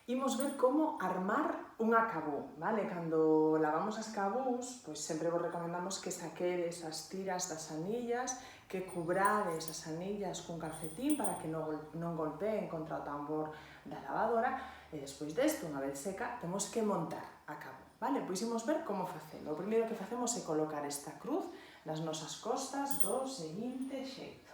Imos ver como armar un acabú, vale? Cando lavamos as cabús, pois sempre vos recomendamos que saquedes as tiras das anillas, que cubrades as anillas cun calcetín para que non golpeen contra o tambor da lavadora, e despois desto, unha vez seca, temos que montar a cabú, vale? Pois imos ver como facelo. O primeiro que facemos é colocar esta cruz nas nosas costas do seguinte xeito.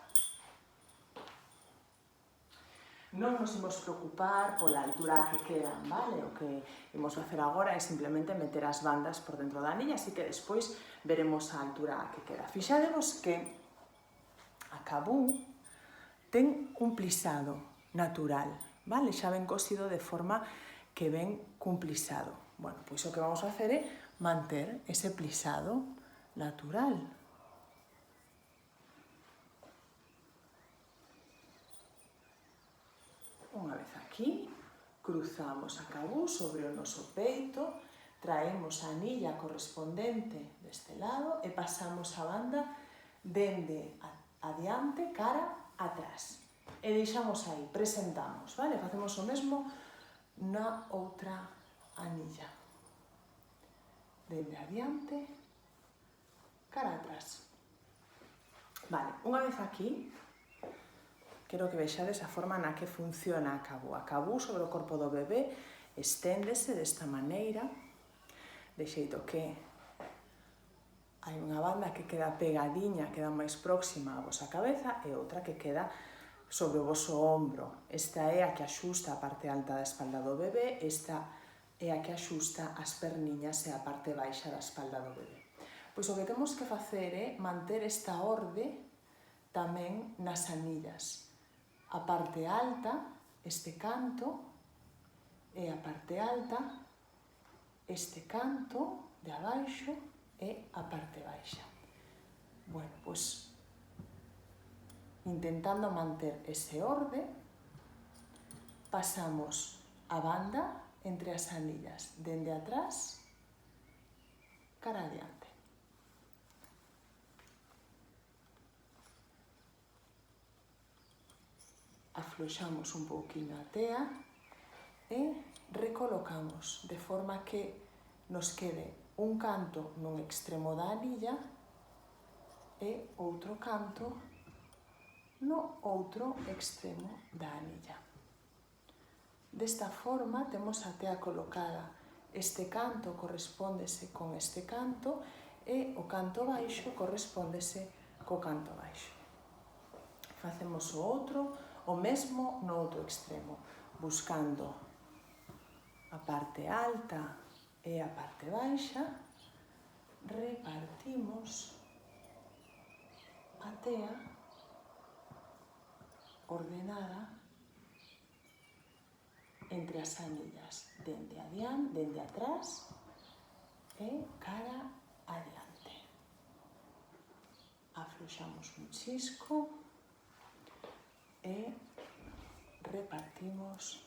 Non nos imos preocupar pola altura que quedan, vale? O que imos facer agora é simplemente meter as bandas por dentro da anilla, así que despois veremos a altura que queda. Fixadevos que a cabú ten un plisado natural, vale? Xa ven cosido de forma que ven cun plisado. Bueno, pois o que vamos a facer é manter ese plisado natural. Unha vez aquí, cruzamos a cabú sobre o noso peito, traemos a anilla correspondente deste lado e pasamos a banda dende adiante cara atrás. E deixamos aí, presentamos, vale? Facemos o mesmo na outra anilla. Dende adiante, cara atrás. Vale, unha vez aquí, quero que vexades a forma na que funciona a cabú. A cabú sobre o corpo do bebé esténdese desta maneira, de xeito que hai unha banda que queda pegadiña, queda máis próxima á vosa cabeza e outra que queda sobre o voso ombro. Esta é a que axusta a parte alta da espalda do bebé, esta é a que axusta as perniñas e a parte baixa da espalda do bebé. Pois o que temos que facer é manter esta orde tamén nas anillas. A parte alta, este canto, e a parte alta, este canto de abaixo e a parte baixa. Bueno, pois, intentando manter ese orde, pasamos a banda entre as anillas, dende atrás, cara adiante. Afloxamos un pouquinho a tea e recolocamos de forma que nos quede un canto nun extremo da anilla e outro canto no outro extremo da anilla. Desta forma temos a tea colocada. Este canto correspóndese con este canto e o canto baixo correspóndese co canto baixo. Facemos o outro, o mesmo no outro extremo, buscando a parte alta e a parte baixa, repartimos a tea ordenada entre as anillas, dende atrás e cara adiante. Afloxamos un chisco e repartimos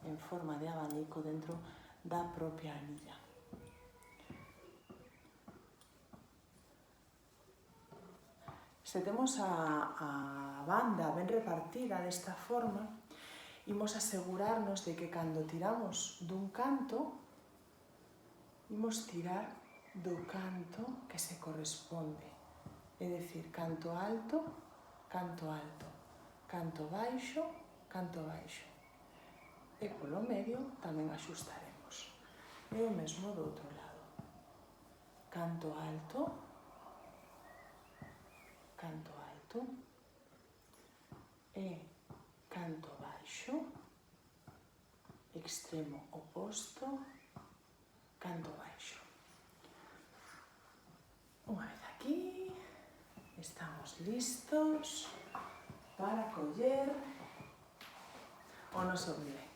en forma de abanico dentro da propia anilla. Se temos a banda ben repartida desta forma, imos asegurarnos de que cando tiramos dun canto, imos tirar do canto que se corresponde. É dicir, canto alto, canto alto, canto baixo, canto baixo. E polo medio tamén axustaremos. E o mesmo do outro lado. Canto alto, canto alto, e canto baixo, extremo oposto, canto baixo. Unha vez aquí, estamos listos para coller o noso bebé.